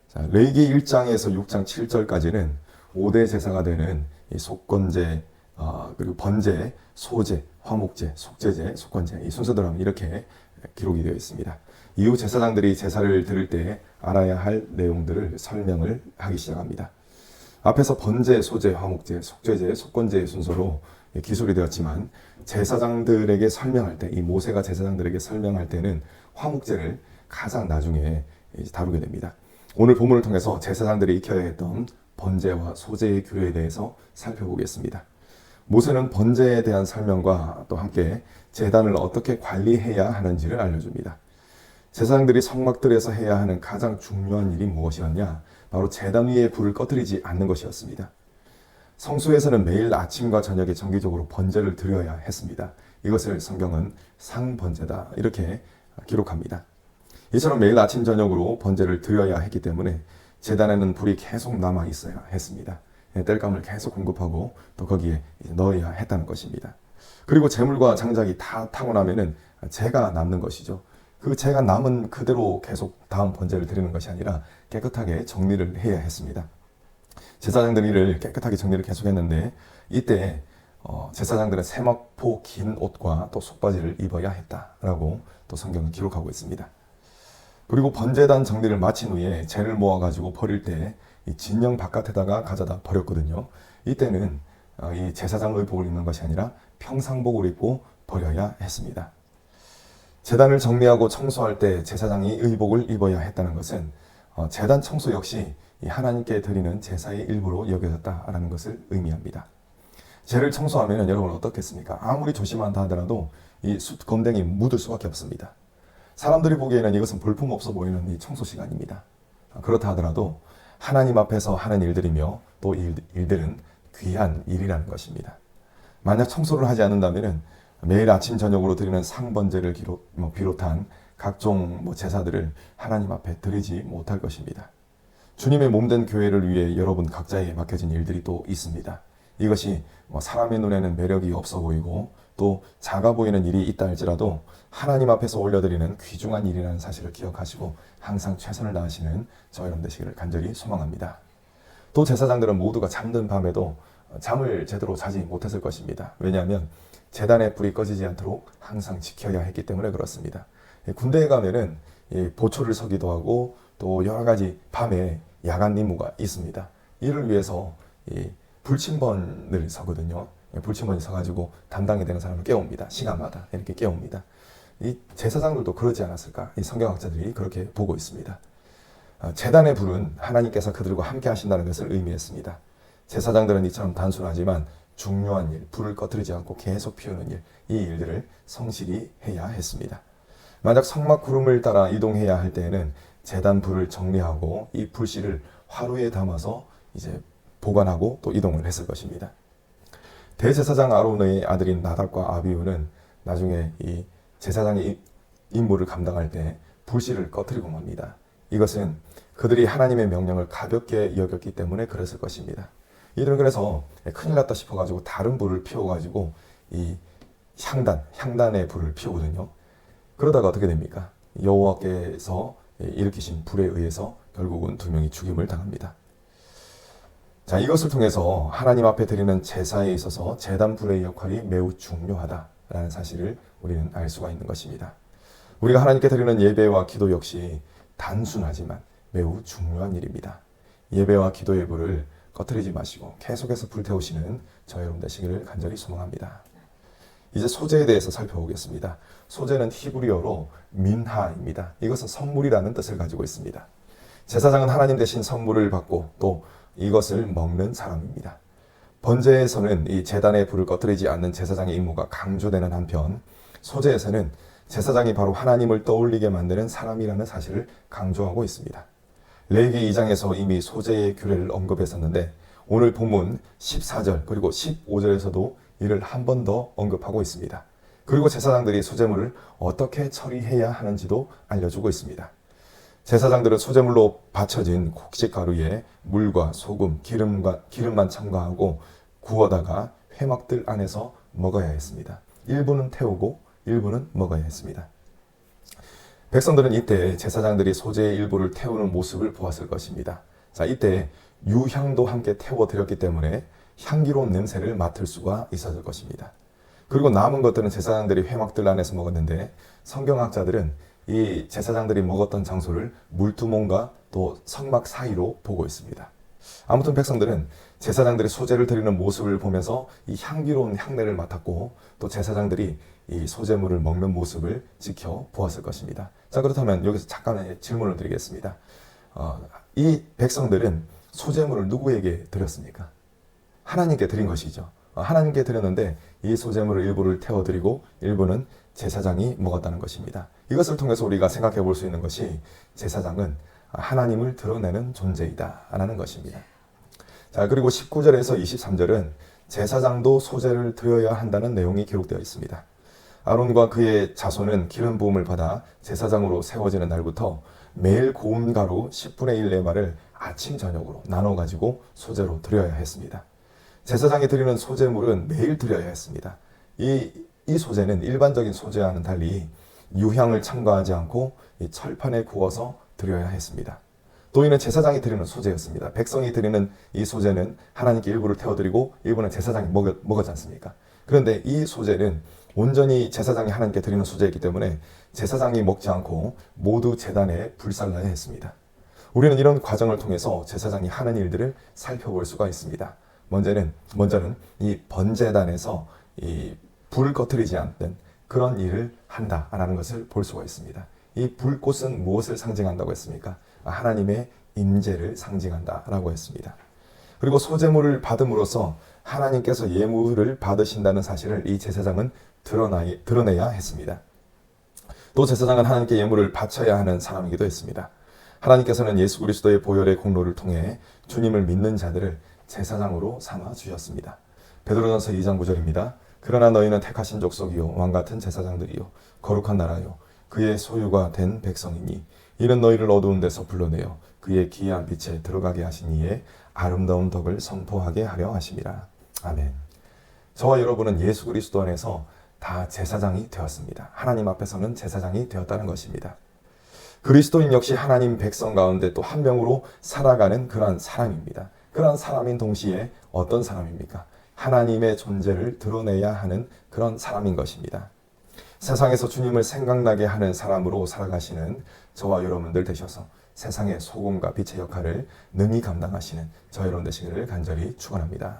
자, 레위기 1장에서 6장 7절까지는 5대 제사가 되는 이 속건제, 그리고 번제, 소제, 화목제, 속제제, 속건제 이 순서대로 하면 이렇게 기록이 되어 있습니다. 이후 제사장들이 제사를 드릴 때 알아야 할 내용들을 설명을 하기 시작합니다. 앞에서 번제, 소제, 화목제, 속죄제, 속건제의 순서로 기술이 되었지만 제사장들에게 설명할 때, 이 모세가 제사장들에게 설명할 때는 화목제를 가장 나중에 다루게 됩니다. 오늘 본문을 통해서 제사장들이 익혀야 했던 번제와 소제의 규례에 대해서 살펴보겠습니다. 모세는 번제에 대한 설명과 또 함께 제단을 어떻게 관리해야 하는지를 알려줍니다. 제사장들이 성막들에서 해야 하는 가장 중요한 일이 무엇이었냐? 바로 제단 위에 불을 꺼뜨리지 않는 것이었습니다. 성소에서는 매일 아침과 저녁에 정기적으로 번제를 드려야 했습니다. 이것을 성경은 상번제다 이렇게 기록합니다. 이처럼 매일 아침 저녁으로 번제를 드려야 했기 때문에 제단에는 불이 계속 남아 있어야 했습니다. 땔감을 계속 공급하고 또 거기에 넣어야 했다는 것입니다. 그리고 제물과 장작이 다 타고 나면은 재가 남는 것이죠. 그 재가 남은 그대로 계속 다음 번제를 드리는 것이 아니라 깨끗하게 정리를 해야 했습니다. 제사장들이 이를 깨끗하게 정리를 계속했는데 이때 제사장들은 세마포 긴 옷과 또 속바지를 입어야 했다라고 또 성경은 기록하고 있습니다. 그리고 번제단 정리를 마친 후에 재를 모아가지고 버릴 때 이 진영 바깥에다가 가져다 버렸거든요. 이때는 이 제사장 의복을 입는 것이 아니라 평상복을 입고 버려야 했습니다. 제단을 정리하고 청소할 때 제사장이 의복을 입어야 했다는 것은 제단 청소 역시 하나님께 드리는 제사의 일부로 여겨졌다라는 것을 의미합니다. 재를 청소하면 여러분 어떻겠습니까? 아무리 조심한다 하더라도 이 숯 검댕이 묻을 수밖에 없습니다. 사람들이 보기에는 이것은 볼품없어 보이는 이 청소 시간입니다. 그렇다 하더라도 하나님 앞에서 하는 일들이며 또 일들은 귀한 일이라는 것입니다. 만약 청소를 하지 않는다면 매일 아침 저녁으로 드리는 상번제를 비롯한 각종 제사들을 하나님 앞에 드리지 못할 것입니다. 주님의 몸된 교회를 위해 여러분 각자에게 맡겨진 일들이 또 있습니다. 이것이 사람의 눈에는 매력이 없어 보이고 또 작아 보이는 일이 있다 할지라도 하나님 앞에서 올려드리는 귀중한 일이라는 사실을 기억하시고 항상 최선을 다하시는 저와 여러분 되시기를 간절히 소망합니다. 또 제사장들은 모두가 잠든 밤에도 잠을 제대로 자지 못했을 것입니다. 왜냐하면 제단에 불이 꺼지지 않도록 항상 지켜야 했기 때문에 그렇습니다. 군대에 가면은 보초를 서기도 하고 또 여러 가지 밤에 야간 임무가 있습니다. 이를 위해서 불침번을 서거든요. 불침번이 서가지고 담당이 되는 사람을 깨웁니다. 시간마다 이렇게 깨웁니다. 이 제사장들도 그러지 않았을까? 이 성경학자들이 그렇게 보고 있습니다. 제단의 불은 하나님께서 그들과 함께 하신다는 것을 의미했습니다. 제사장들은 이처럼 단순하지만 중요한 일, 불을 꺼뜨리지 않고 계속 피우는 일, 이 일들을 성실히 해야 했습니다. 만약 성막 구름을 따라 이동해야 할 때에는 제단 불을 정리하고 이 불씨를 화로에 담아서 이제 보관하고 또 이동을 했을 것입니다. 대제사장 아론의 아들인 나답과 아비후는 나중에 이 제사장의 임무를 감당할 때 불씨를 꺼뜨리고 맙니다. 이것은 그들이 하나님의 명령을 가볍게 여겼기 때문에 그랬을 것입니다. 이들은 그래서 큰일 났다 싶어가지고 다른 불을 피워가지고 이 향단의 불을 피우거든요. 그러다가 어떻게 됩니까? 여호와께서 일으키신 불에 의해서 결국은 2명이 죽임을 당합니다. 자, 이것을 통해서 하나님 앞에 드리는 제사에 있어서 제단불의 역할이 매우 중요하다라는 사실을 우리는 알 수가 있는 것입니다. 우리가 하나님께 드리는 예배와 기도 역시 단순하지만 매우 중요한 일입니다. 예배와 기도의 불을 꺼뜨리지 마시고 계속해서 불태우시는 저와 여러분 되시기를 간절히 소망합니다. 이제 소제에 대해서 살펴보겠습니다. 소제는 히브리어로 민하입니다. 이것은 선물이라는 뜻을 가지고 있습니다. 제사장은 하나님 대신 선물을 받고 또 이것을 먹는 사람입니다. 번제에서는 이 제단의 불을 꺼뜨리지 않는 제사장의 임무가 강조되는 한편 소제에서는 제사장이 바로 하나님을 떠올리게 만드는 사람이라는 사실을 강조하고 있습니다. 레위기 2장에서 이미 소제의 규례를 언급했었는데 오늘 본문 14절 그리고 15절에서도 이를 한 번 더 언급하고 있습니다. 그리고 제사장들이 소제물을 어떻게 처리해야 하는지도 알려주고 있습니다. 제사장들은 소제물로 받쳐진 곡식가루에 물과 소금, 기름만 첨가하고 구워다가 회막들 안에서 먹어야 했습니다. 일부는 태우고 일부는 먹어야 했습니다. 백성들은 이때 제사장들이 소재의 일부를 태우는 모습을 보았을 것입니다. 자, 이때 유향도 함께 태워드렸기 때문에 향기로운 냄새를 맡을 수가 있었을 것입니다. 그리고 남은 것들은 제사장들이 회막들 안에서 먹었는데 성경학자들은 이 제사장들이 먹었던 장소를 물두멍과 또 성막 사이로 보고 있습니다. 아무튼 백성들은 제사장들이 소제를 드리는 모습을 보면서 이 향기로운 향내를 맡았고 또 제사장들이 이 소제물을 먹는 모습을 지켜보았을 것입니다. 자, 그렇다면 여기서 잠깐 질문을 드리겠습니다. 이 백성들은 소제물을 누구에게 드렸습니까? 하나님께 드린 것이죠. 하나님께 드렸는데 이 소제물을 일부를 태워드리고 일부는 제사장이 먹었다는 것입니다. 이것을 통해서 우리가 생각해 볼 수 있는 것이 제사장은 하나님을 드러내는 존재이다 라는 것입니다. 자, 그리고 19절에서 23절은 제사장도 소제를 드려야 한다는 내용이 기록되어 있습니다. 아론과 그의 자손은 기름 부음을 받아 제사장으로 세워지는 날부터 매일 고운 가루 10분의 1 레바를 아침 저녁으로 나눠 가지고 소제로 드려야 했습니다. 제사장이 드리는 소제물은 매일 드려야 했습니다. 이 소제는 일반적인 소제와는 달리 유향을 첨가하지 않고 이 철판에 구워서 드려야 했습니다. 또 이는 제사장이 드리는 소제였습니다. 백성이 드리는 이 소제는 하나님께 일부를 태워드리고 일부는 제사장이 먹었지 않습니까? 그런데 이 소제는 온전히 제사장이 하나님께 드리는 소제이기 때문에 제사장이 먹지 않고 모두 제단에 불살라야 했습니다. 우리는 이런 과정을 통해서 제사장이 하는 일들을 살펴볼 수가 있습니다. 먼저는 이 번제단에서 이 불을 꺼뜨리지 않는 그런 일을 한다라는 것을 볼 수가 있습니다. 이 불꽃은 무엇을 상징한다고 했습니까? 하나님의 임재를 상징한다라고 했습니다. 그리고 소제물을 받음으로써 하나님께서 예물을 받으신다는 사실을 이 제사장은 드러내야 했습니다. 또 제사장은 하나님께 예물을 바쳐야 하는 사람이기도 했습니다. 하나님께서는 예수 그리스도의 보혈의 공로를 통해 주님을 믿는 자들을 제사장으로 삼아 주셨습니다. 베드로전서 2장 9절입니다. 그러나 너희는 택하신 족속이요 왕같은 제사장들이요 거룩한 나라요 그의 소유가 된 백성이니 이는 너희를 어두운 데서 불러내어 그의 기이한 빛에 들어가게 하신 이의 아름다운 덕을 선포하게 하려 하심이라. 아멘. 저와 여러분은 예수 그리스도 안에서 다 제사장이 되었습니다. 하나님 앞에서는 제사장이 되었다는 것입니다. 그리스도인 역시 하나님 백성 가운데 또 한 명으로 살아가는 그러한 사람입니다. 그러한 사람인 동시에 어떤 사람입니까? 하나님의 존재를 드러내야 하는 그런 사람인 것입니다. 세상에서 주님을 생각나게 하는 사람으로 살아가시는 저와 여러분들 되셔서 세상의 소금과 빛의 역할을 능히 감당하시는 저 여러분 되시기를 간절히 축원합니다.